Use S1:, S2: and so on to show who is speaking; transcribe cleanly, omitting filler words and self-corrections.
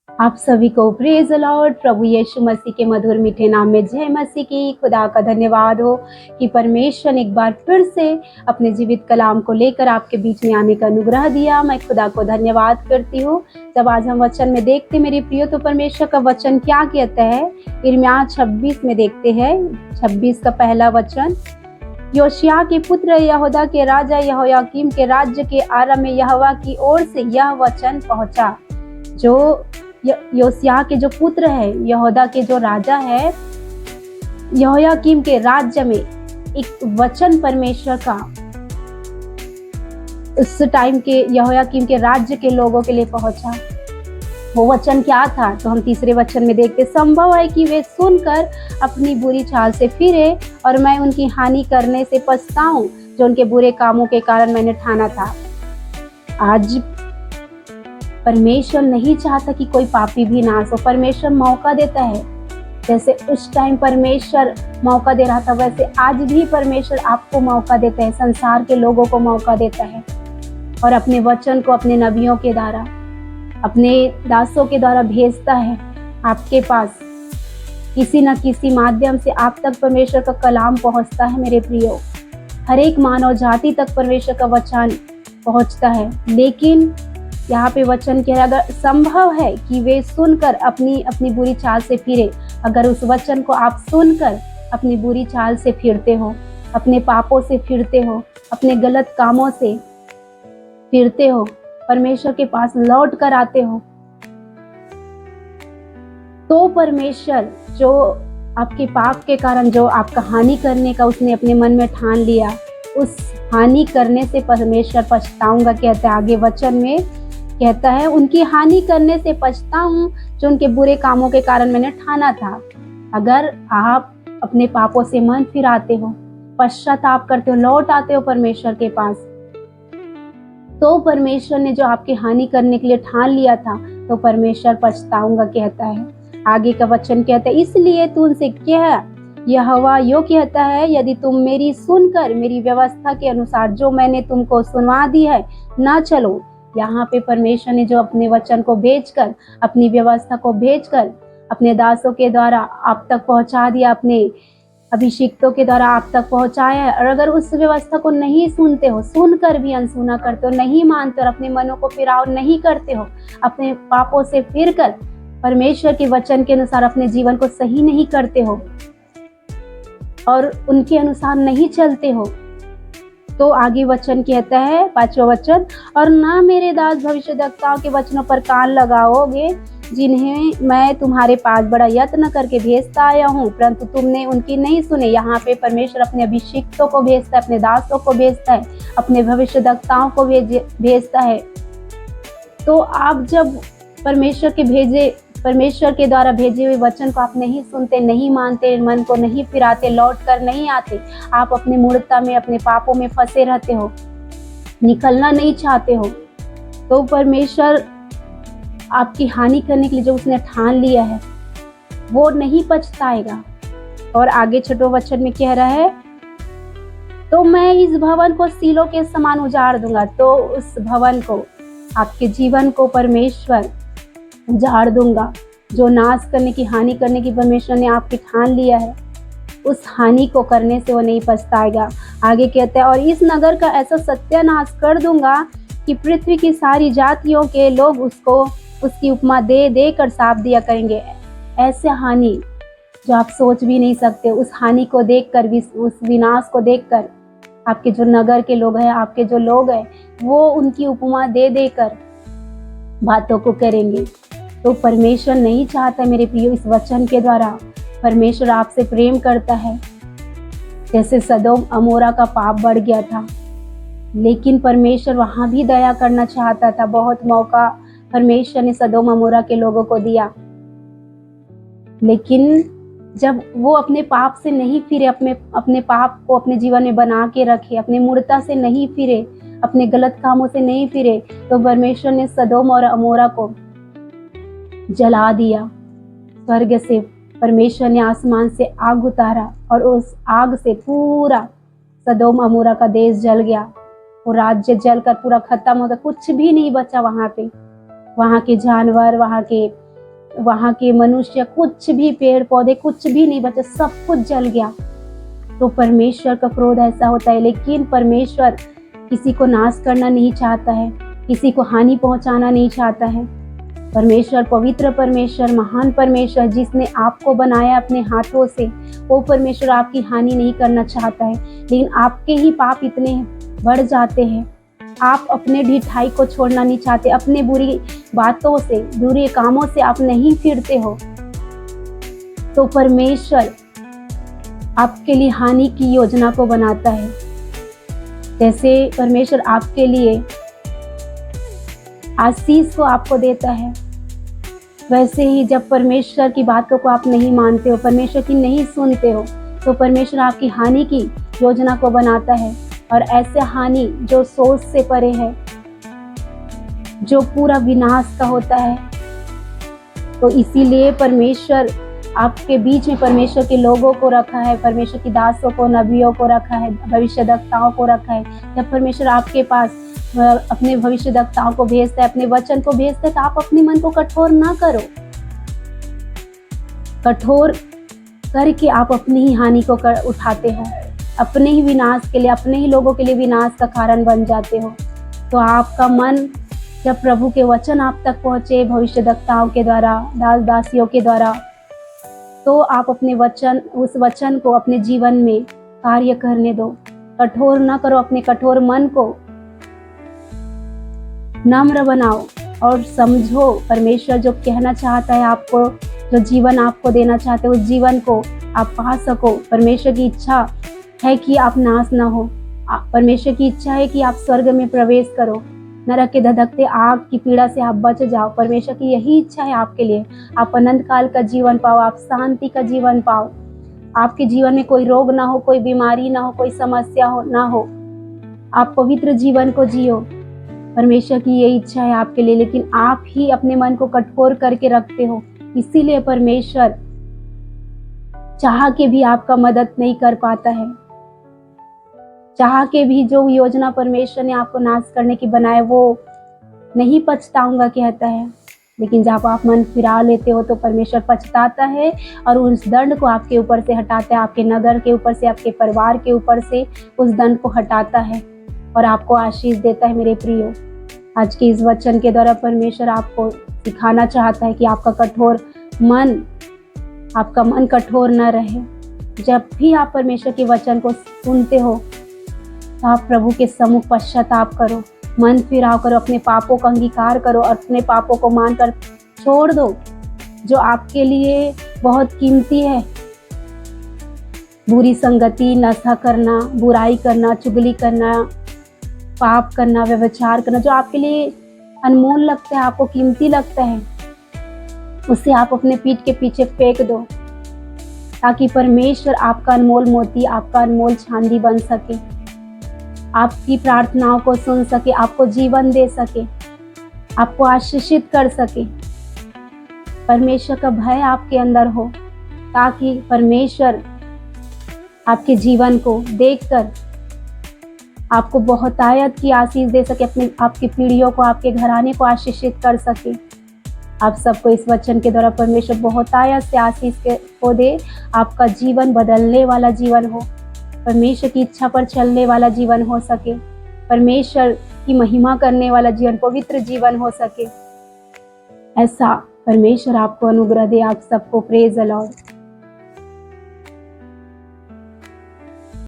S1: आप सभी को प्रेज द लॉर्ड। प्रभु यीशु मसीह के मधुर मीठे नाम में जय मसीह की। खुदा का धन्यवाद हो कि परमेश्वर ने एक बार फिर से अपने जीवित कलाम को लेकर आपके बीच में आने का अनुग्रह दिया। मैं खुदा को धन्यवाद करती हूँ। जब आज हम वचन में देखते मेरे प्रियो, तो परमेश्वर का वचन क्या कहता है। यिर्मयाह 26 में देखते हैं, 26 का पहला वचन। योशिय्याह के पुत्र यहूदा के राजा यहोयाकीम के राज्य के आरंभ में यहोवा की ओर से यह वचन पहुंचा। जो योशिय्याह के जो पुत्र है, यहूदा के जो राजा है, यहोयाकीम के राज्य में एक वचन परमेश्वर का उस टाइम के यहोयाकीम के राज्य के लोगों के लिए पहुंचा। वो वचन क्या था, तो हम तीसरे वचन में देखते। संभव है कि वे सुनकर अपनी बुरी चाल से फिरे और मैं उनकी हानि करने से पछताऊं, जो उनके बुरे कामों के कारण मैंने ठाना था। आज परमेश्वर नहीं चाहता कि कोई पापी भी नाश हो। परमेश्वर मौका देता है। जैसे उस टाइम परमेश्वर मौका दे रहा था, वैसे आज भी परमेश्वर आपको मौका देता है, संसार के लोगों को मौका देता है, और अपने वचन को अपने नबियों के द्वारा, अपने दासों के द्वारा भेजता है आपके पास। किसी न किसी माध्यम से आप तक परमेश्वर का कलाम पहुंचता है मेरे प्रियो। हर एक मानव जाति तक परमेश्वर का वचन पहुंचता है। लेकिन यहाँ पे वचन कह रहा है, अगर संभव है कि वे सुनकर अपनी बुरी चाल से फिरे। अगर उस वचन को आप सुनकर अपनी बुरी चाल से फिरते हो, अपने पापों से फिरते हो, अपने गलत कामों से फिरते हो, परमेश्वर के पास लौट कर आते हो, तो परमेश्वर जो आपके पाप के कारण जो आपका हानि करने का उसने अपने मन में ठान लिया, उस हानि करने से परमेश्वर पछताऊंगा कहता है। आगे वचन में कहता है, उनकी हानि करने से पछताऊं, जो उनके बुरे कामों के कारण मैंने ठाना था। अगर आप अपने पापों से मन फिराते हो, पश्चाताप करते हो, लौट आते हो परमेश्वर के पास, तो परमेश्वर ने जो आपकी हानि करने के लिए ठान लिया था, तो परमेश्वर पछताऊंगा कहता है। आगे का वचन कहता है, इसलिए तू उनसे कह, यहोवा यो कहता है, यदि तुम मेरी सुनकर मेरी व्यवस्था के अनुसार जो मैंने तुमको सुनवा दी है ना चलो। यहाँ पे परमेश्वर ने जो अपने वचन को भेजकर, अपनी व्यवस्था को भेजकर अपने दासों के द्वारा आप तक पहुंचा दिया, अपने अभिषिक्तों के द्वारा आप तक पहुंचाया है। और अगर उस व्यवस्था को नहीं सुनते हो, सुनकर भी अनसुना करते हो, नहीं मानते हो, अपने मनों को फिराव नहीं करते हो, अपने पापों से फिरकर परमेश्वर के वचन के अनुसार अपने जीवन को सही नहीं करते हो और उनके अनुसार नहीं चलते हो, तो आगे वचन कहता है, 5वां वचन, और ना मेरे दास भविष्यद्वक्ताओं के वचनों पर कान लगाओगे, जिन्हें मैं तुम्हारे पास बड़ा यत्न करके भेजता आया हूँ, परंतु तुमने उनकी नहीं सुने। यहाँ पे परमेश्वर अपने अभिषिक्तों को भेजता है, अपने दासों को भेजता है, अपने भविष्यद्वक्ताओं को भेजता है। तो आप जब परमेश्वर के द्वारा भेजे हुए वचन को आप नहीं सुनते, नहीं मानते, मन को नहीं फिराते, लौट कर नहीं आते, आप अपने मूर्खता में, अपने पापों में फंसे रहते हो, निकलना नहीं चाहते हो, तो परमेश्वर आपकी हानि करने के लिए जो उसने ठान लिया है वो नहीं पछताएगा। और आगे 6वां वचन में कह रहा है, तो मैं इस भवन को सीलो के समान उजाड़ दूंगा। तो उस भवन को, आपके जीवन को परमेश्वर उजाड़ दूंगा। जो नाश करने की, हानि करने की परमेश्वर ने आपके ठान लिया है, उस हानि को करने से वो नहीं पछताएगा। आगे कहता है, और इस नगर का ऐसा सत्यानाश कर दूंगा कि पृथ्वी की सारी जातियों के लोग उसकी उपमा दे दे कर साफ दिया करेंगे। ऐसे हानि जो आप सोच भी नहीं सकते, उस हानि को देखकर, उस विनाश को देखकर आपके जो नगर के लोग हैं, आपके जो लोग हैं, वो उनकी उपमा दे देकर बातों को करेंगे। तो परमेश्वर नहीं चाहता मेरे प्रियो, इस वचन के द्वारा परमेश्वर आपसे प्रेम करता है। जैसे सदोम अमोरा का पाप बढ़ गया था, लेकिन परमेश्वर वहां भी दया करना चाहता था। बहुत मौका परमेश्वर ने सदोम अमोरा के लोगों को दिया, लेकिन जब वो अपने पाप से नहीं फिरे, अपने पाप को अपने जीवन में बना के रखे, अपने मूर्खता से नहीं फिरे, अपने गलत कामों से नहीं फिरे, तो परमेश्वर ने सदोम और अमोरा को जला दिया। स्वर्ग से परमेश्वर ने आसमान से आग उतारा और उस आग से पूरा सदोम अमोरा का देश जल गया। वो राज्य जलकर पूरा खत्म हो गया, कुछ भी नहीं बचा वहां पे। वहां के जानवर, वहां के वहाँ के मनुष्य, कुछ भी पेड़ पौधे कुछ भी नहीं बचे, सब कुछ जल गया। तो परमेश्वर का क्रोध ऐसा होता है, लेकिन परमेश्वर किसी को नाश करना नहीं चाहता है, किसी को हानि पहुंचाना नहीं चाहता है। परमेश्वर पवित्र परमेश्वर, महान परमेश्वर, जिसने आपको बनाया अपने हाथों से, वो परमेश्वर आपकी हानि नहीं करना चाहता है। लेकिन आपके ही पाप इतने बढ़ जाते हैं, आप अपने ढिठाई को छोड़ना नहीं चाहते, अपने बुरी बातों से, बुरे कामों से आप नहीं फिरते हो, तो परमेश्वर आपके लिए हानि की योजना को बनाता है। जैसे परमेश्वर आपके लिए आशीष को आपको देता है, वैसे ही जब परमेश्वर की बातों को आप नहीं मानते हो, परमेश्वर की नहीं सुनते हो, तो परमेश्वर आपकी हानि की योजना को बनाता है। और ऐसे हानि जो सोच से परे है, जो पूरा विनाश का होता है। तो इसीलिए परमेश्वर आपके बीच में परमेश्वर के लोगों को रखा है, परमेश्वर की दासों को, नबियों को रखा है, भविष्यद्वक्ताओं को रखा है। जब परमेश्वर आपके पास अपने भविष्यद्वक्ताओं को भेजता है, अपने वचन को भेजता है, तो आप अपने मन को कठोर ना करो। कठोर करके आप अपनी ही हानि को उठाते हो, अपने ही विनाश के लिए, अपने ही लोगों के लिए विनाश का कारण बन जाते हो। तो आपका मन जब प्रभु के वचन आप तक पहुँचे, भविष्यद्वक्ताओं के द्वारा, दास दासियों के द्वारा, तो आप अपने वचन, उस वचन को अपने जीवन में कार्य करने दो। कठोर ना करो, अपने कठोर मन को नम्र बनाओ और समझो परमेश्वर जो कहना चाहता है आपको, जो जीवन आपको देना चाहते हैं, उस जीवन को आप पा सको। परमेश्वर की इच्छा है कि आप नाश ना हो, परमेश्वर की इच्छा है कि आप स्वर्ग में प्रवेश करो, नरक के धधकते आग की पीड़ा से आप बच जाओ। परमेश्वर की यही इच्छा है आपके लिए, आप अनंत काल का जीवन पाओ, आप शांति का जीवन पाओ, आपके जीवन में कोई रोग ना हो, कोई बीमारी ना हो, कोई समस्या ना हो, आप पवित्र जीवन को जियो। परमेश्वर की ये इच्छा है आपके लिए, लेकिन आप ही अपने मन को कठोर करके रखते हो। इसीलिए परमेश्वर चाह के भी आपका मदद नहीं कर पाता है। चाह के भी जो योजना परमेश्वर ने आपको नाश करने की बनाए, वो नहीं पछताऊंगा कहता है। लेकिन जब आप मन फिरा लेते हो, तो परमेश्वर पछताता है और उस दंड को आपके ऊपर से हटाता है, आपके नगर के ऊपर से, आपके परिवार के ऊपर से उस दंड को हटाता है और आपको आशीष देता है। मेरे प्रियो, आज के इस वचन के द्वारा परमेश्वर आपको सिखाना चाहता है कि आपका मन कठोर न रहे। जब भी आप परमेश्वर के वचन को सुनते हो, तो आप प्रभु के सम्मुख पश्चाताप करो, मन फिराव करो, अपने पापों का अंगीकार करो और अपने पापों को मानकर छोड़ दो जो आपके लिए बहुत कीमती है। बुरी संगति, नशा करना, बुराई करना, चुगली करना, पाप करना, व्यभिचार करना, जो आपके लिए अनमोल लगता है, आपको कीमती लगता है, उसे आप अपने पीठ के पीछे फेंक दो, ताकि परमेश्वर आपका अनमोल मोती, आपका अनमोल चांदी बन सके, आपकी प्रार्थनाओं को सुन सके, आपको जीवन दे सके, आपको आशीषित कर सके। परमेश्वर का भय आपके अंदर हो, ताकि परमेश्वर आपके जीवन को देखकर आपको बहुतायत की आशीष दे सके, आपकी पीढ़ियों को, आपके घराने को आशीषित कर सके। आप सबको इस वचन के द्वारा परमेश्वर बहुतायत से आशीष को दे, आपका जीवन बदलने वाला जीवन हो, परमेश्वर की इच्छा पर चलने वाला जीवन हो सके, परमेश्वर की महिमा करने वाला जीवन, पवित्र जीवन हो सके। ऐसा परमेश्वर आपको अनुग्रह दे। आप सबको प्रेज द लॉर्ड।